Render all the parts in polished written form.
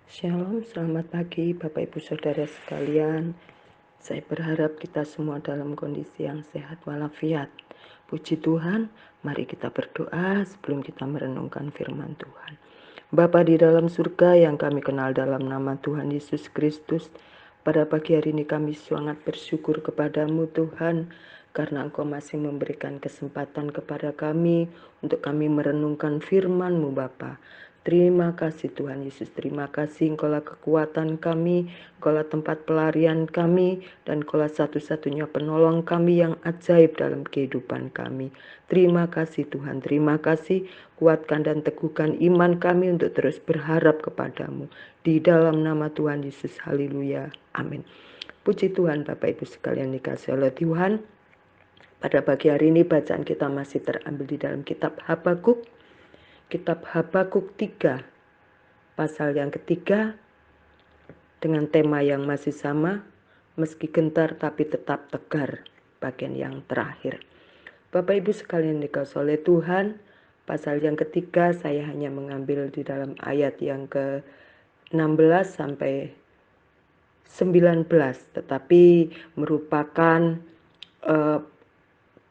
Shalom, selamat pagi Bapak Ibu Saudara sekalian. Saya berharap kita semua dalam kondisi yang sehat walafiat. Puji Tuhan, mari kita berdoa sebelum kita merenungkan firman Tuhan. Bapa di dalam surga yang kami kenal dalam nama Tuhan Yesus Kristus, pada pagi hari ini kami sangat bersyukur kepadamu Tuhan, karena Engkau masih memberikan kesempatan kepada kami untuk kami merenungkan firman-Mu Bapa. Terima kasih Tuhan Yesus, terima kasih Engkaulah kekuatan kami, Engkaulah tempat pelarian kami, dan Engkaulah satu-satunya penolong kami yang ajaib dalam kehidupan kami. Terima kasih Tuhan, terima kasih, kuatkan dan teguhkan iman kami untuk terus berharap kepadamu. Di dalam nama Tuhan Yesus, haleluya, amin. Puji Tuhan Bapak Ibu sekalian dikasihi oleh Tuhan. Pada pagi hari ini bacaan kita masih terambil di dalam kitab Habakuk. Kitab Habakuk 3, pasal yang ketiga, dengan tema yang masih sama, meski gentar tapi tetap tegar, bagian yang terakhir. Bapak Ibu sekalian dikasihi oleh Tuhan, pasal yang ketiga saya hanya mengambil di dalam ayat yang ke-16 sampai 19, tetapi merupakan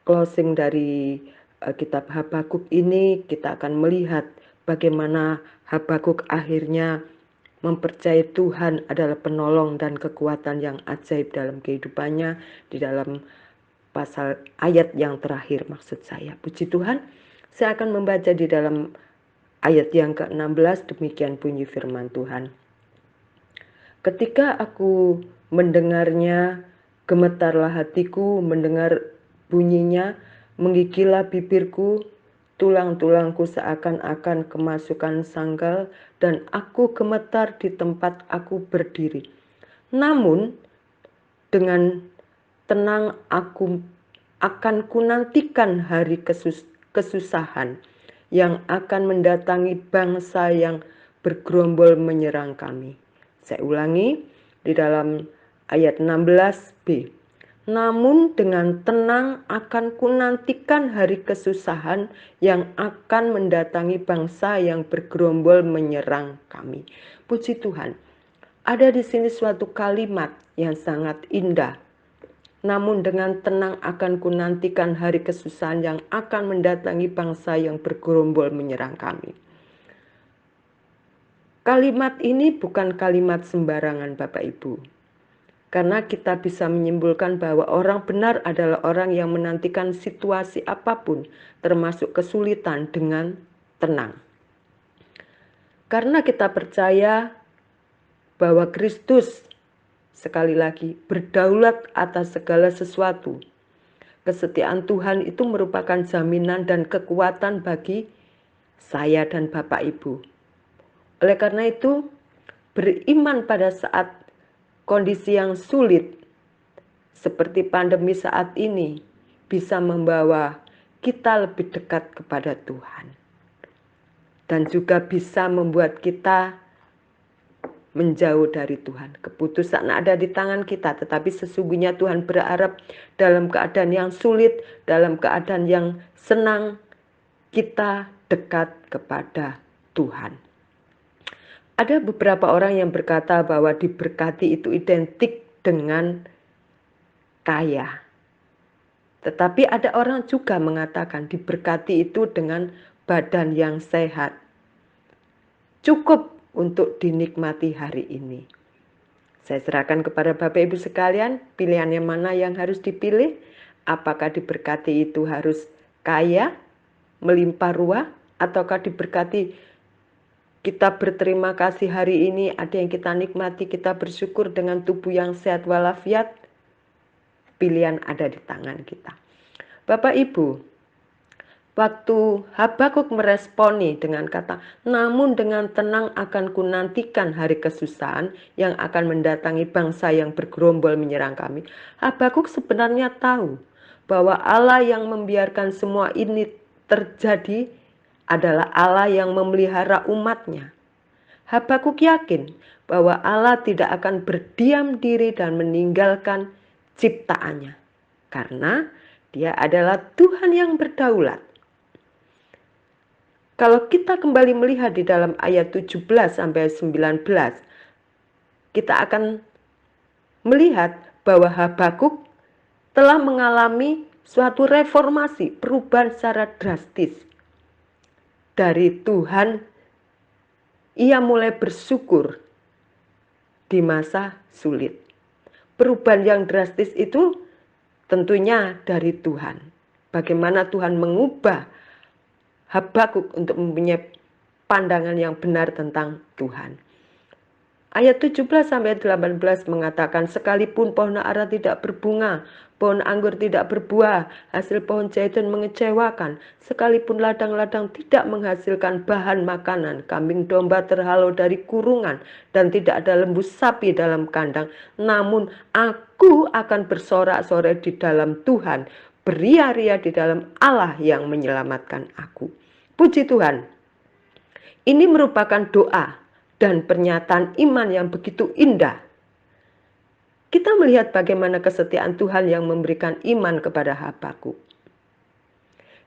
closing dari kitab Habakuk ini. Kita akan melihat bagaimana Habakuk akhirnya mempercayai Tuhan adalah penolong dan kekuatan yang ajaib dalam kehidupannya di dalam pasal ayat yang terakhir maksud saya. Puji Tuhan, saya akan membaca di dalam ayat yang ke-16, demikian bunyi firman Tuhan. Ketika aku mendengarnya, gemetarlah hatiku, mendengar bunyinya, menggigillah bibirku, tulang-tulangku seakan-akan kemasukan sangkal, dan aku gemetar di tempat aku berdiri. Namun, dengan tenang aku akan kunantikan hari kesusahan yang akan mendatangi bangsa yang bergerombol menyerang kami. Saya ulangi di dalam ayat 16b. Namun dengan tenang akan kunantikan hari kesusahan yang akan mendatangi bangsa yang bergerombol menyerang kami. Puji Tuhan. Ada di sini suatu kalimat yang sangat indah. Namun dengan tenang akan kunantikan hari kesusahan yang akan mendatangi bangsa yang bergerombol menyerang kami. Kalimat ini bukan kalimat sembarangan Bapak Ibu. Karena kita bisa menyimpulkan bahwa orang benar adalah orang yang menantikan situasi apapun, termasuk kesulitan, dengan tenang. Karena kita percaya bahwa Kristus, sekali lagi, berdaulat atas segala sesuatu. Kesetiaan Tuhan itu merupakan jaminan dan kekuatan bagi saya dan Bapak Ibu. Oleh karena itu, beriman pada saat kondisi yang sulit seperti pandemi saat ini bisa membawa kita lebih dekat kepada Tuhan. Dan juga bisa membuat kita menjauh dari Tuhan. Keputusan ada di tangan kita, tetapi sesungguhnya Tuhan berharap dalam keadaan yang sulit, dalam keadaan yang senang, kita dekat kepada Tuhan. Ada beberapa orang yang berkata bahwa diberkati itu identik dengan kaya. Tetapi ada orang juga mengatakan diberkati itu dengan badan yang sehat. Cukup untuk dinikmati hari ini. Saya serahkan kepada Bapak Ibu sekalian, pilihannya mana yang harus dipilih? Apakah diberkati itu harus kaya, melimpah ruah, ataukah diberkati kita berterima kasih hari ini, ada yang kita nikmati, kita bersyukur dengan tubuh yang sehat walafiat? Pilihan ada di tangan kita. Bapak Ibu, waktu Habakuk meresponi dengan kata, namun dengan tenang akan kunantikan hari kesusahan yang akan mendatangi bangsa yang bergerombol menyerang kami. Habakuk sebenarnya tahu bahwa Allah yang membiarkan semua ini terjadi adalah Allah yang memelihara umatnya. Habakuk yakin bahwa Allah tidak akan berdiam diri dan meninggalkan ciptaannya. Karena Dia adalah Tuhan yang berdaulat. Kalau kita kembali melihat di dalam ayat 17 sampai 19, kita akan melihat bahwa Habakuk telah mengalami suatu reformasi, perubahan secara drastis. Dari Tuhan, ia mulai bersyukur di masa sulit. Perubahan yang drastis itu tentunya dari Tuhan. Bagaimana Tuhan mengubah Habakuk untuk mempunyai pandangan yang benar tentang Tuhan. Ayat 17 sampai 18 mengatakan, sekalipun pohon ara tidak berbunga, pohon anggur tidak berbuah, hasil pohon zaitun mengecewakan, sekalipun ladang-ladang tidak menghasilkan bahan makanan, kambing domba terhalau dari kurungan, dan tidak ada lembu sapi dalam kandang, namun aku akan bersorak-sorai di dalam Tuhan, beria-ria di dalam Allah yang menyelamatkan aku. Puji Tuhan, ini merupakan doa dan pernyataan iman yang begitu indah. Kita melihat bagaimana kesetiaan Tuhan yang memberikan iman kepada Habakuk.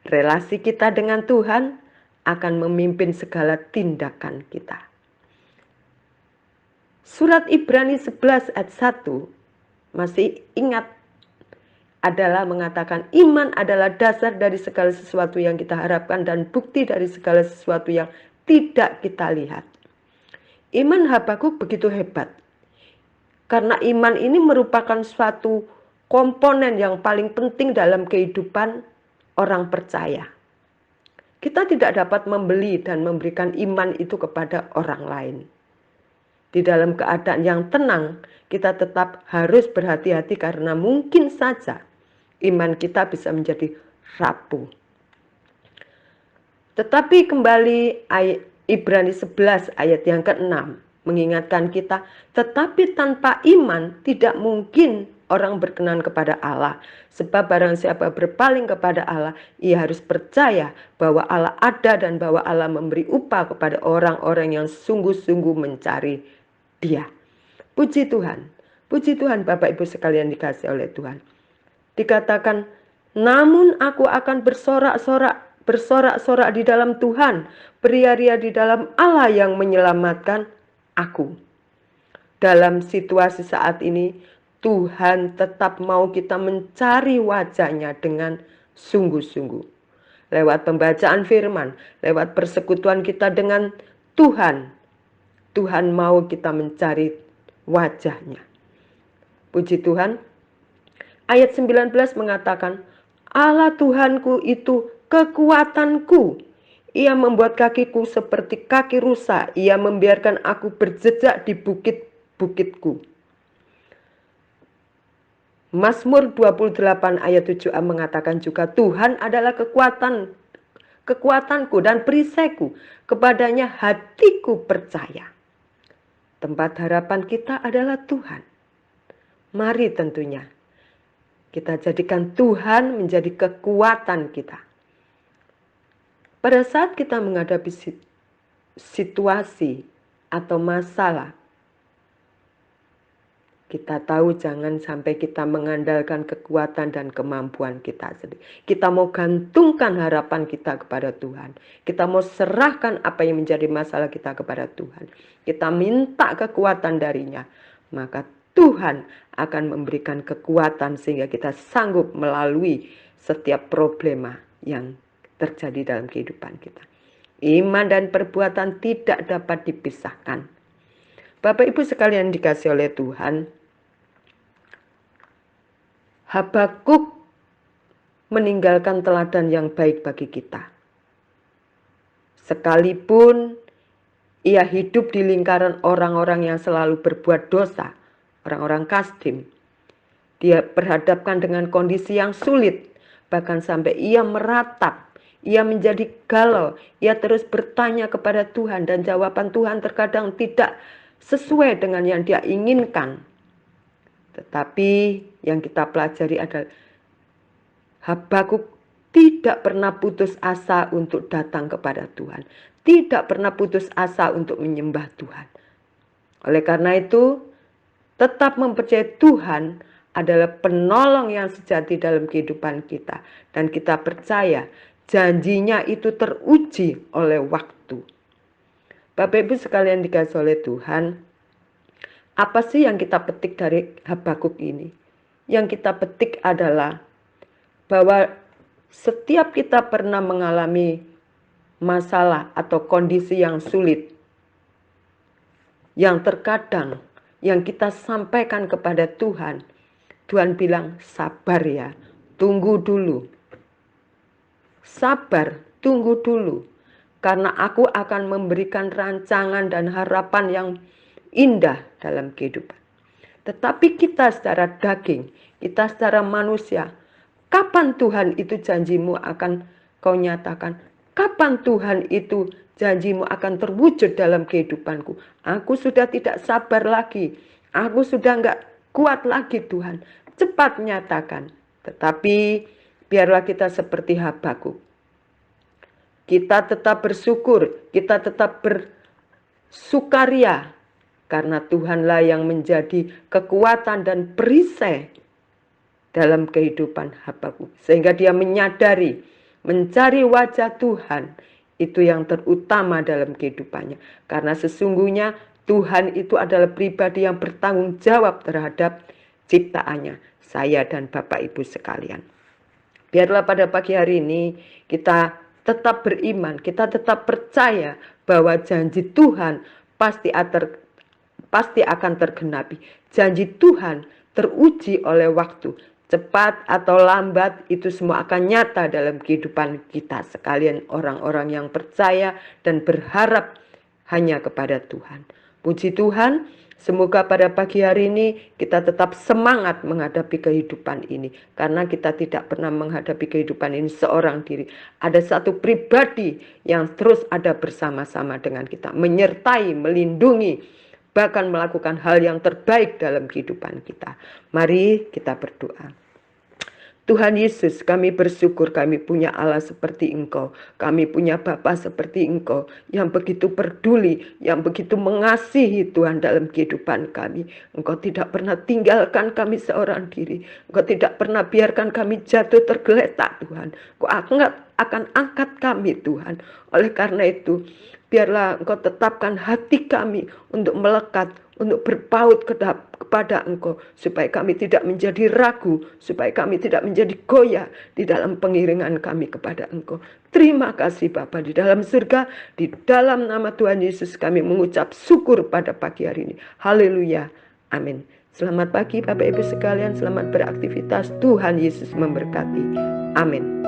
Relasi kita dengan Tuhan akan memimpin segala tindakan kita. Surat Ibrani 11 ayat 1 masih ingat, adalah mengatakan iman adalah dasar dari segala sesuatu yang kita harapkan dan bukti dari segala sesuatu yang tidak kita lihat. Iman Habakuk begitu hebat. Karena iman ini merupakan suatu komponen yang paling penting dalam kehidupan orang percaya. Kita tidak dapat membeli dan memberikan iman itu kepada orang lain. Di dalam keadaan yang tenang, kita tetap harus berhati-hati karena mungkin saja iman kita bisa menjadi rapuh. Tetapi kembali ayat Ibrani 11 ayat yang ke-6 mengingatkan kita, tetapi tanpa iman tidak mungkin orang berkenan kepada Allah. Sebab barang siapa berpaling kepada Allah, ia harus percaya bahwa Allah ada dan bahwa Allah memberi upah kepada orang-orang yang sungguh-sungguh mencari Dia. Puji Tuhan Bapak Ibu sekalian dikasihi oleh Tuhan. Dikatakan, namun aku akan bersorak-sorak di dalam Tuhan, beria-ria di dalam Allah yang menyelamatkan aku. Dalam situasi saat ini, Tuhan tetap mau kita mencari wajahnya dengan sungguh-sungguh. Lewat pembacaan firman, lewat persekutuan kita dengan Tuhan, Tuhan mau kita mencari wajahnya. Puji Tuhan. Ayat 19 mengatakan, Allah Tuhanku itu kekuatanku. Ia membuat kakiku seperti kaki rusa. Ia membiarkan aku berjejak di bukit-bukitku. Mazmur 28 ayat 7a mengatakan juga, Tuhan adalah kekuatanku dan perisaiku. Kepadanya hatiku percaya. Tempat harapan kita adalah Tuhan. Mari tentunya kita jadikan Tuhan menjadi kekuatan kita. Pada saat kita menghadapi situasi atau masalah, kita tahu jangan sampai kita mengandalkan kekuatan dan kemampuan kita sendiri. Kita mau gantungkan harapan kita kepada Tuhan. Kita mau serahkan apa yang menjadi masalah kita kepada Tuhan. Kita minta kekuatan darinya. Maka Tuhan akan memberikan kekuatan sehingga kita sanggup melalui setiap problema yang terjadi dalam kehidupan kita. Iman dan perbuatan tidak dapat dipisahkan. Bapak Ibu sekalian dikasihi oleh Tuhan, Habakuk meninggalkan teladan yang baik bagi kita. Sekalipun ia hidup di lingkaran orang-orang yang selalu berbuat dosa, orang-orang Kasdim, dia berhadapkan dengan kondisi yang sulit, bahkan sampai ia meratap, ia menjadi galau, ia terus bertanya kepada Tuhan dan jawaban Tuhan terkadang tidak sesuai dengan yang dia inginkan. Tetapi yang kita pelajari adalah Habakuk tidak pernah putus asa untuk datang kepada Tuhan, tidak pernah putus asa untuk menyembah Tuhan. Oleh karena itu, tetap mempercayai Tuhan adalah penolong yang sejati dalam kehidupan kita. Dan kita percaya janjinya itu teruji oleh waktu. Bapak Ibu sekalian dikasihi oleh Tuhan, apa sih yang kita petik dari Habakuk ini? Yang kita petik adalah bahwa setiap kita pernah mengalami masalah atau kondisi yang sulit, yang terkadang yang kita sampaikan kepada Tuhan, Tuhan bilang sabar ya, tunggu dulu. Sabar, tunggu dulu. Karena aku akan memberikan rancangan dan harapan yang indah dalam kehidupan. Tetapi kita secara daging, kita secara manusia, kapan Tuhan itu janjimu akan kau nyatakan? Kapan Tuhan itu janjimu akan terwujud dalam kehidupanku? Aku sudah tidak sabar lagi. Aku sudah enggak kuat lagi Tuhan. Cepat nyatakan. Tetapi biarlah kita seperti Habakuk. Kita tetap bersyukur, kita tetap bersukaria. Karena Tuhanlah yang menjadi kekuatan dan perisai dalam kehidupan Habakuk. Sehingga dia menyadari, mencari wajah Tuhan, itu yang terutama dalam kehidupannya. Karena sesungguhnya Tuhan itu adalah pribadi yang bertanggung jawab terhadap ciptaannya. Saya dan Bapak Ibu sekalian. Biarlah pada pagi hari ini kita tetap beriman, kita tetap percaya bahwa janji Tuhan pasti akan tergenapi. Janji Tuhan teruji oleh waktu. Cepat atau lambat itu semua akan nyata dalam kehidupan kita sekalian, orang-orang yang percaya dan berharap hanya kepada Tuhan. Puji Tuhan, semoga pada pagi hari ini kita tetap semangat menghadapi kehidupan ini. Karena kita tidak pernah menghadapi kehidupan ini seorang diri. Ada satu pribadi yang terus ada bersama-sama dengan kita. Menyertai, melindungi, bahkan melakukan hal yang terbaik dalam kehidupan kita. Mari kita berdoa. Tuhan Yesus, kami bersyukur kami punya Allah seperti Engkau. Kami punya Bapa seperti Engkau yang begitu peduli, yang begitu mengasihi Tuhan dalam kehidupan kami. Engkau tidak pernah tinggalkan kami seorang diri. Engkau tidak pernah biarkan kami jatuh tergeletak Tuhan. Engkau akan angkat kami Tuhan. Oleh karena itu, biarlah Engkau tetapkan hati kami untuk melekat, untuk berpaut kepada Engkau, supaya kami tidak menjadi ragu, supaya kami tidak menjadi goyah di dalam pengiringan kami kepada Engkau. Terima kasih Bapa di dalam surga, di dalam nama Tuhan Yesus kami mengucap syukur pada pagi hari ini. Haleluya, amin. Selamat pagi Bapak Ibu sekalian, selamat beraktivitas. Tuhan Yesus memberkati. Amin.